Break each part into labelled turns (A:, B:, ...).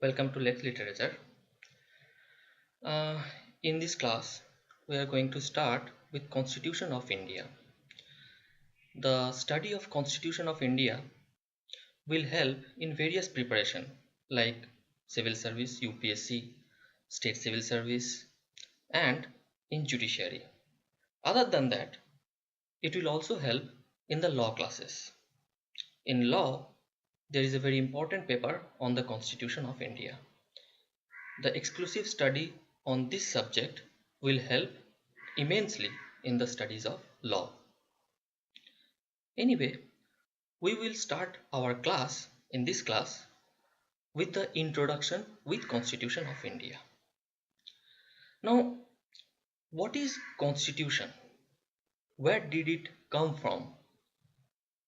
A: Welcome to Lex Literature. Uh, in this class, we are going to start with Constitution of India. The study of Constitution of India will help in various preparation like civil service, UPSC, state civil service, and in judiciary. Other than that, it will also help in the law classes. In law, there is a very important paper on the Constitution of India. The exclusive study on this subject will help immensely in the studies of law. Anyway, we will start our class in this class with the introduction with Constitution of India. Now, what is Constitution? Where did it come from?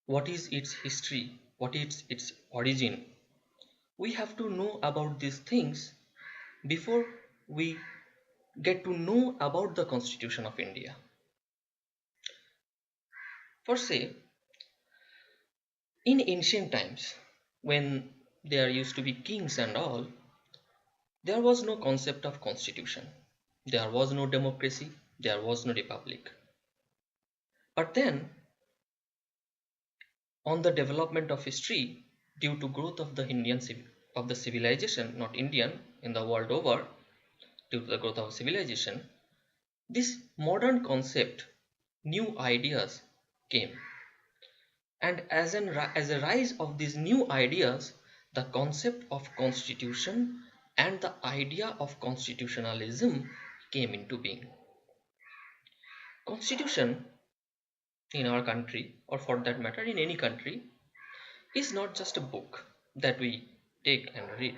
A: What is its history? What is its origin? We have to know about these things before we get to know about the Constitution of India. For say, in ancient times, when there used to be kings and all, there was no concept of constitution. There was no democracy. There was no republic. But then, on the development of history, due to growth of the civilization, not Indian, in the world over, due to the growth of civilization, this modern concept, new ideas came. And as a rise of these new ideas, the concept of constitution and the idea of constitutionalism came into being. Constitution in our country, or for that matter in any country, is not just a book that we take and read.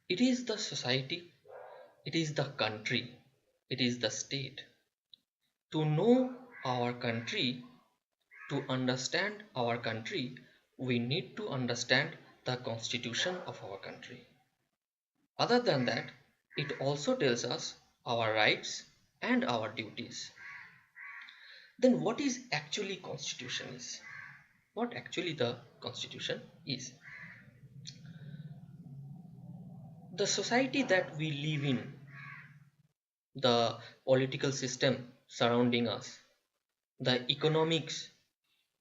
A: It is the society, it is the country, it is the state. To know our country, to understand our country, we need to understand the constitution of our country. Other than that, it also tells us our rights and our duties. Then what is actually constitution is? What actually the constitution is? The society that we live in, the political system surrounding us, the economics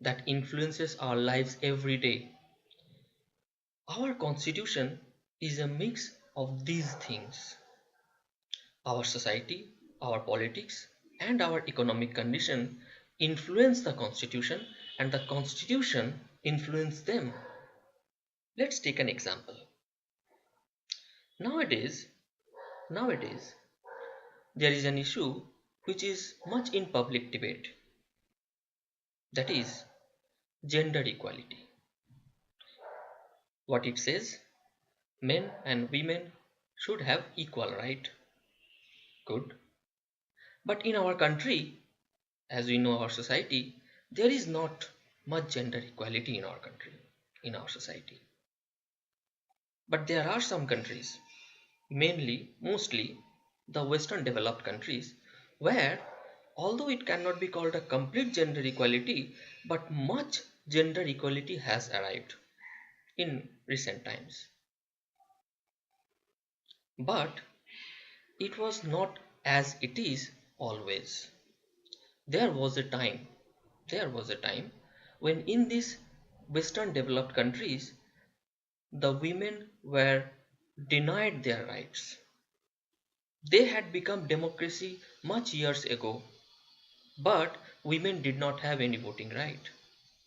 A: that influences our lives every day. Our constitution is a mix of these things. Our society, our politics, and our economic condition influence the constitution, and the constitution influence them. Let's take an example. Nowadays, there is an issue which is much in public debate. That is gender equality. What it says, men and women should have equal right. Good. But in our country, as we know our society, there is not much gender equality in our country, in our society. But there are some countries, mostly the Western developed countries, where although it cannot be called a complete gender equality, but much gender equality has arrived in recent times. But it was not as it is always. There was a time when in these Western developed countries, the women were denied their rights. They had become democracy much years ago, but women did not have any voting right.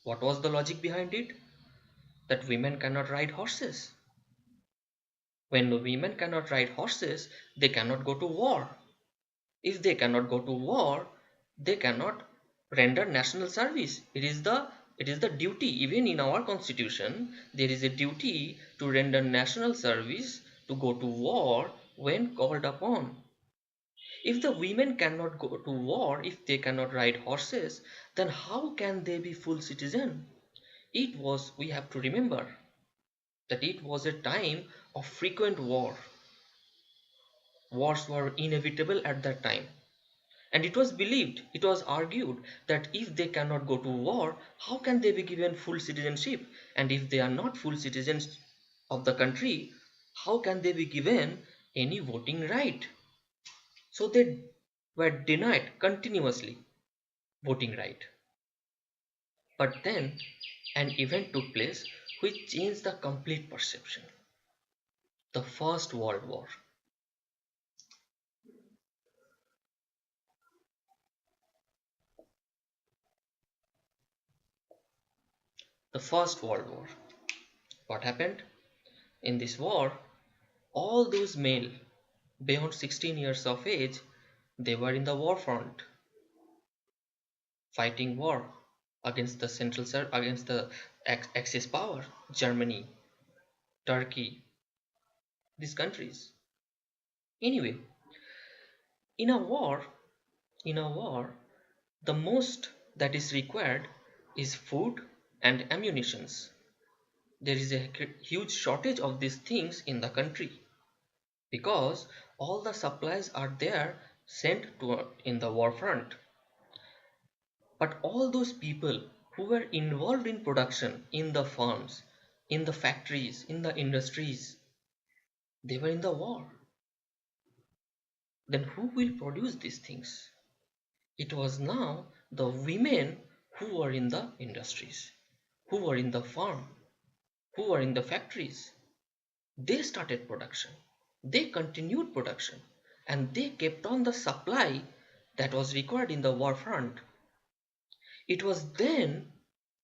A: What was the logic behind it? That women cannot ride horses. When the women cannot ride horses, they cannot go to war. If they cannot go to war, they cannot render national service. It is the duty. Even in our constitution, there is a duty to render national service, to go to war when called upon. If the women cannot go to war, if they cannot ride horses, then how can they be full citizen? We have to remember that it was a time of frequent war. Wars were inevitable at that time. And it was believed, it was argued that if they cannot go to war, how can they be given full citizenship? And if they are not full citizens of the country, How can they be given any voting right? So they were denied continuously voting right. But then an event took place which changed the complete perception. The First World War. The First World War. What happened? In this war, all those male beyond 16 years of age, they were in the war front, fighting war against the against the Axis power, Germany, Turkey, these countries. Anyway, in a war, in a war, the most that is required is food and ammunitions. There is a huge shortage of these things in the country because all the supplies are there sent to in the war front. But all those people who were involved in production in the farms, in the factories, in the industries, they were in the war. Then who will produce these things? It was now the women who were in the industries, who were in the farm, who were in the factories. They started production. They continued production. And they kept on the supply that was required in the war front. It was then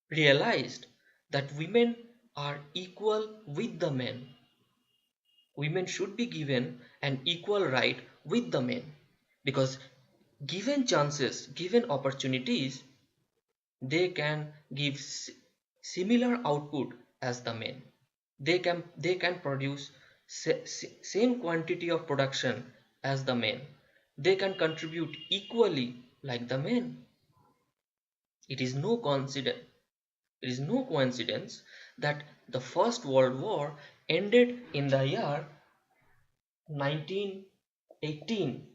A: realized that women are equal with the men. Women should be given an equal right with the men because given chances, given opportunities, they can give similar output as the men. They can produce same quantity of production as the men. They can contribute equally like the men. It is no coincidence. It is no coincidence that the First World War ended in the year 1918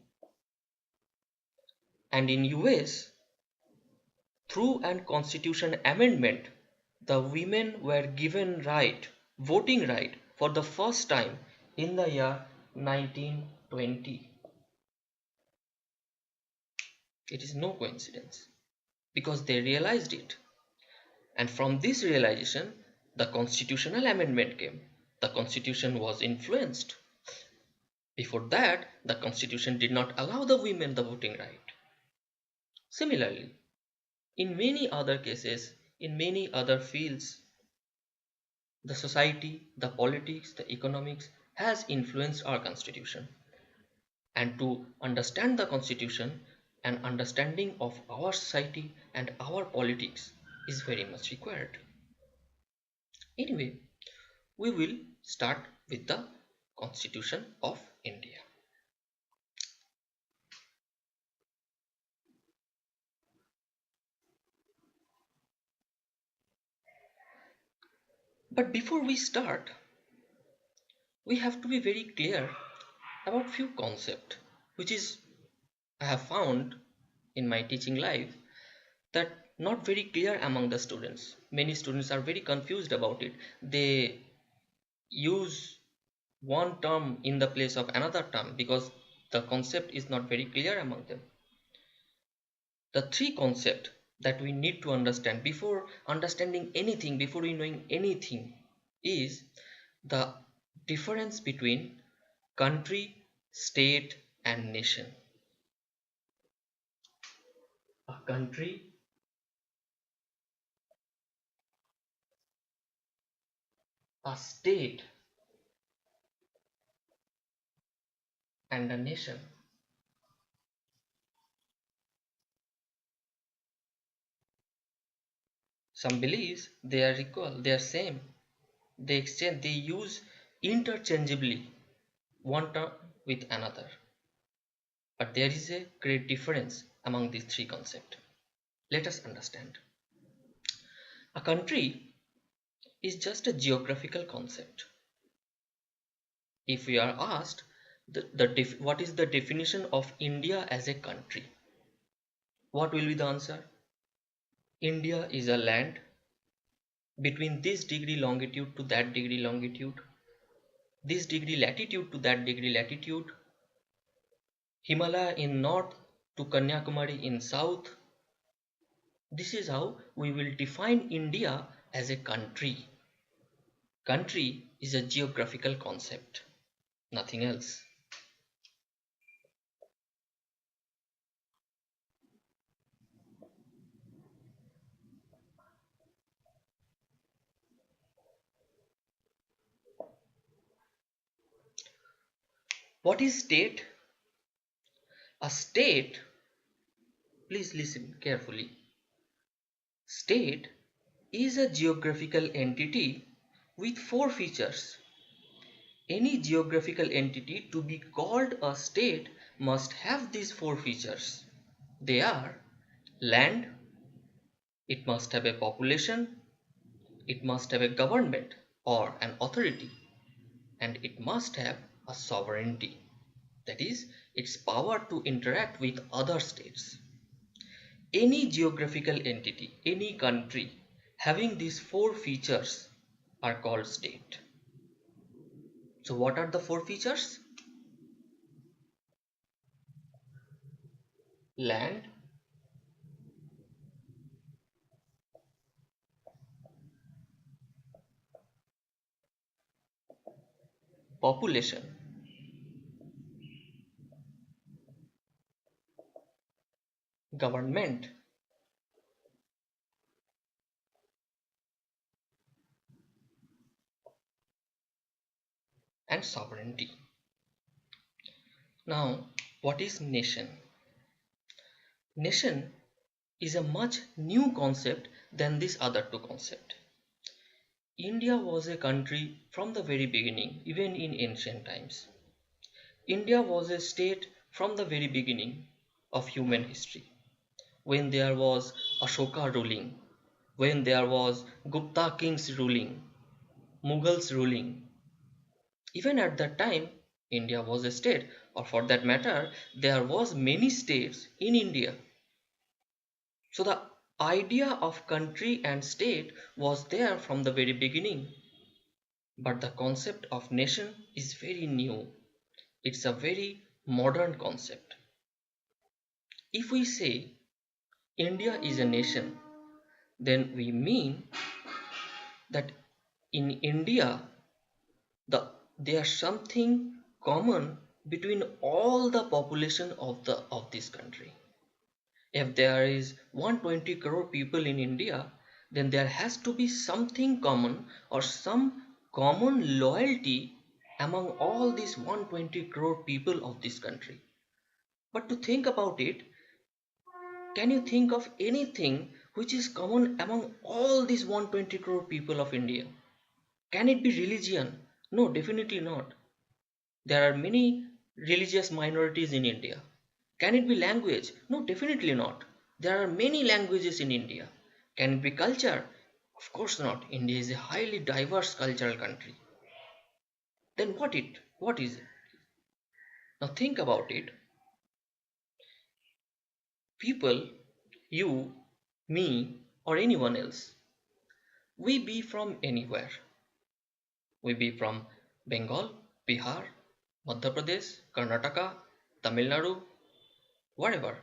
A: and in US through an constitution amendment the women were given voting right for the first time in the year 1920. It is no coincidence because they realized it. And from this realization, the constitutional amendment came. The constitution was influenced. Before that, the constitution did not allow the women the voting right. Similarly, in many other cases, in many other fields, the society, the politics, the economics has influenced our constitution. And to understand the constitution, an understanding of our society and our politics is very much required. Anyway, we will start with the Constitution of India. But before we start, we have to be very clear about few concepts, which is I have found in my teaching life that not very clear among the students. Many students are very confused about it. They use one term in the place of another term because the concept is not very clear among them. The three concepts that we need to understand before understanding anything, before we knowing anything, is the difference between country, state, and nation. A country, a state, and a nation. Some beliefs they are equal, they are same. They exchange, they use interchangeably one term with another. But there is a great difference among these three concepts. Let us understand. A country is just a geographical concept. If we are asked what is the definition of India as a country, what will be the answer? India is a land between this degree longitude to that degree longitude. this degree latitude to that degree latitude, Himalaya in north to Kanyakumari in south. This is how we will define India as a country. Country is a geographical concept, nothing else. What is state? A state, please listen carefully. State is a geographical entity with four features. Any geographical entity to be called a state must have these four features. They are land, it must have a population, it must have a government or an authority, and it must have a sovereignty. That is, its power to interact with other states. Any geographical entity, any country having these four features are called state. So what are the four features? Land, population, government, and sovereignty. Now, what is nation? Nation is a much new concept than this other two concepts. India was a country from the very beginning, even in ancient times. India was a state from the very beginning of human history. When there was Ashoka ruling, when there was Gupta kings ruling, Mughals ruling, even at that time, India was a state, or for that matter, there was many states in India. So the idea of country and state was there from the very beginning. But the concept of nation is very new. It's a very modern concept. If we say India is a nation, then we mean that in India there's something common between all the population of this country. If there is 120 crore people in India, then there has to be something common or some common loyalty among all these 120 crore people of this country. But to think about it, can you think of anything which is common among all these 120 crore people of India? Can it be religion? No, definitely not. There are many religious minorities in India. Can it be language? No, definitely not. There are many languages in India. Can it be culture? Of course not. India is a highly diverse cultural country. Then what is it? Now think about it. People, you, me, or anyone else, we be from anywhere. We be from Bengal, Bihar, Madhya Pradesh, Karnataka, Tamil Nadu, whatever.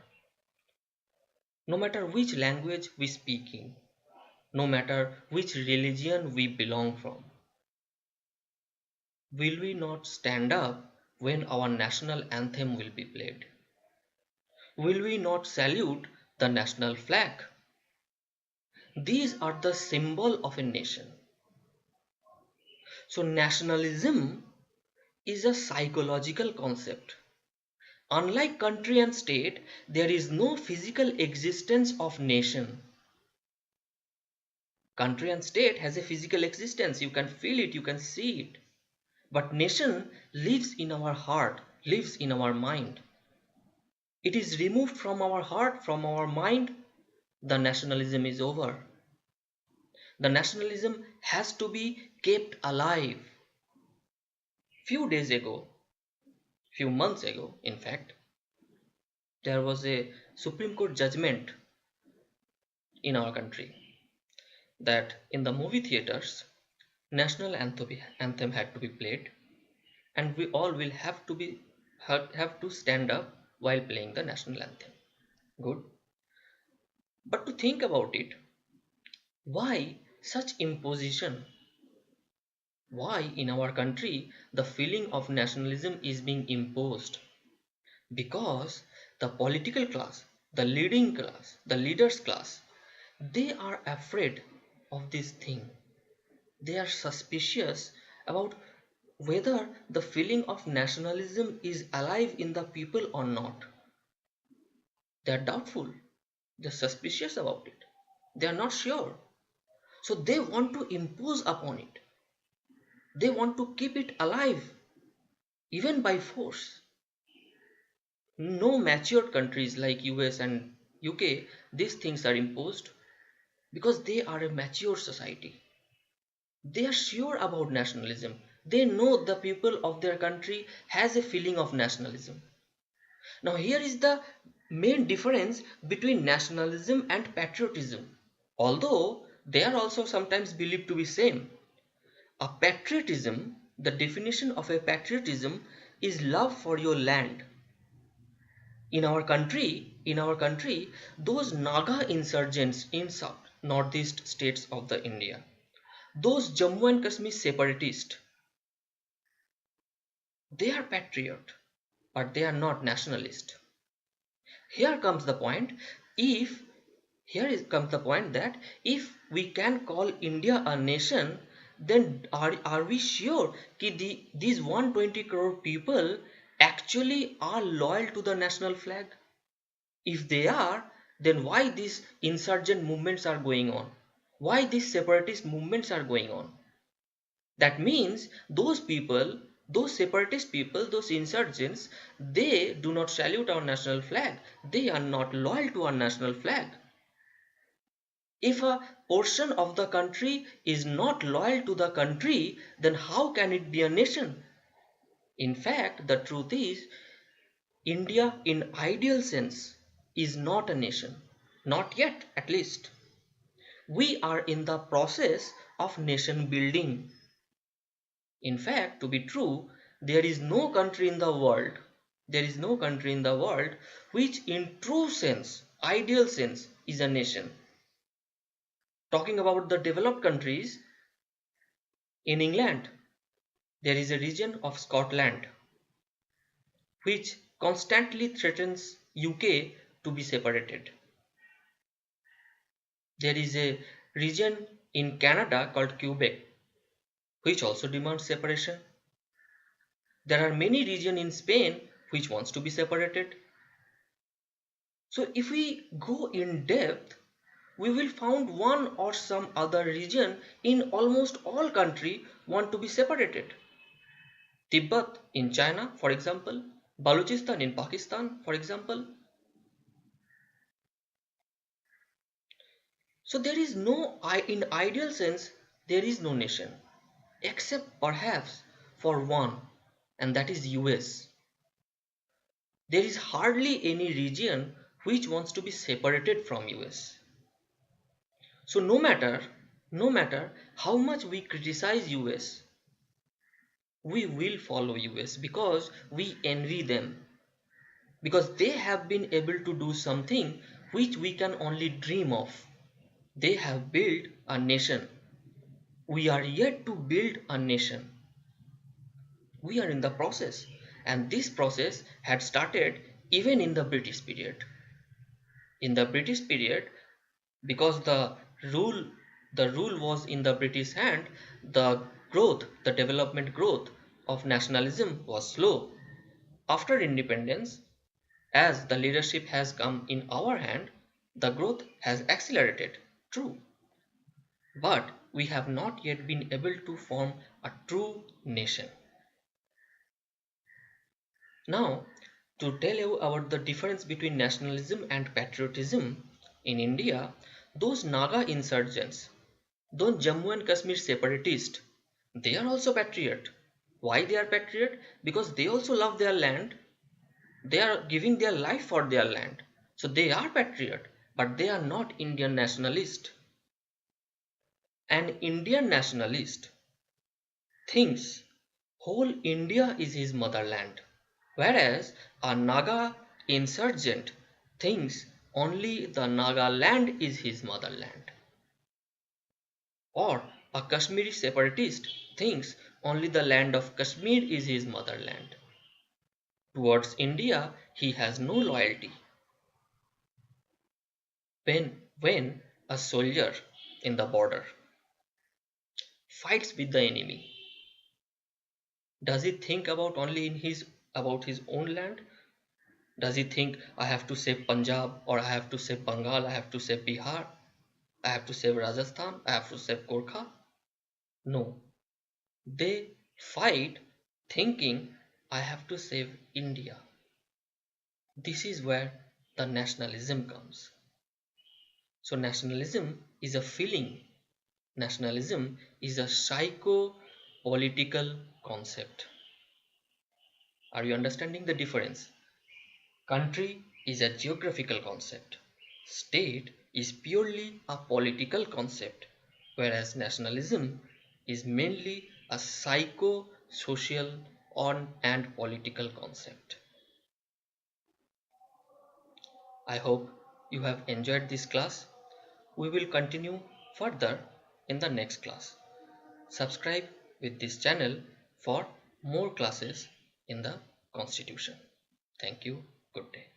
A: No matter which language we speak in, no matter which religion we belong from, will we not stand up when our national anthem will be played? Will we not salute the national flag? These are the symbol of a nation. So nationalism is a psychological concept. Unlike country and state, there is no physical existence of nation. Country and state has a physical existence. You can feel it, you can see it. But nation lives in our heart, lives in our mind. It is removed from our heart, from our mind, the nationalism is over. The nationalism has to be kept alive. Few months ago, in fact, there was a Supreme Court judgment in our country that in the movie theaters, national anthem had to be played. and we all will have to stand up while playing the national anthem. Good. But to think about it, why such imposition? Why in our country the feeling of nationalism is being imposed? Because the political class, the leading class, the leaders class, they are afraid of this thing. They are suspicious about whether the feeling of nationalism is alive in the people or not. They are doubtful. They are suspicious about it. They are not sure. So they want to impose upon it. They want to keep it alive, even by force. No matured countries like US and UK, these things are imposed because they are a mature society. They are sure about nationalism. They know the people of their country has a feeling of nationalism. Now here is the main difference between nationalism and patriotism. Although they are also sometimes believed to be same. A patriotism, the definition of a patriotism is love for your land. In our country, those Naga insurgents in south, northeast states of the India, those Jammu and Kashmir separatists, they are patriot, but they are not nationalist. Here comes the point. If comes the point that if we can call India a nation, then are we sure that these 120 crore people actually are loyal to the national flag? If they are, then why these insurgent movements are going on? Why these separatist movements are going on? That means those people, those separatist people, those insurgents, they do not salute our national flag. They are not loyal to our national flag. If a portion of the country is not loyal to the country, then how can it be a nation? In fact, the truth is, India in ideal sense is not a nation. Not yet, at least. We are in the process of nation building. In fact, to be true, there is no country in the world, which in true sense, ideal sense, is a nation. Talking about the developed countries, in England, there is a region of Scotland which constantly threatens UK to be separated. There is a region in Canada called Quebec which also demands separation. There are many regions in Spain which wants to be separated. So if we go in depth, we will find one or some other region in almost all country want to be separated. Tibet in China, for example, Balochistan in Pakistan, for example. So there is no, in ideal sense, there is no nation, except perhaps for one, and that is US. There is hardly any region which wants to be separated from US. So no matter how much we criticize US, we will follow US because we envy them. Because they have been able to do something which we can only dream of. They have built a nation. We are yet to build a nation. We are in the process, and this process had started even in the British period. In the British period, because rule the rule was in the British hand, the development growth of nationalism was slow. After independence, as the leadership has come in our hand, the growth has accelerated. True. But we have not yet been able to form a true nation. Now, to tell you about the difference between nationalism and patriotism, in India, those Naga insurgents, those Jammu and Kashmir separatists, they are also patriot. Why they are patriot? Because they also love their land. They are giving their life for their land. So they are patriot, but they are not Indian nationalist. An Indian nationalist thinks Whole India is his motherland, whereas a Naga insurgent thinks only the Nagaland is his motherland. Or a Kashmiri separatist thinks only the land of Kashmir is his motherland. Towards India, he has no loyalty. When a soldier in the border fights with the enemy, does he think about only in his about his own land? Does he think I have to save Punjab, or I have to save Bengal, I have to save Bihar, I have to save Rajasthan, I have to save Gorkha? No. They fight thinking I have to save India. This is where the nationalism comes. So nationalism is a feeling. Nationalism is a psycho-political concept. Are you understanding the difference? Country is a geographical concept. State is purely a political concept, whereas nationalism is mainly a psycho-social and political concept. I hope you have enjoyed this class. We will continue further in the next class. Subscribe with this channel for more classes in the Constitution. Thank you. Good day.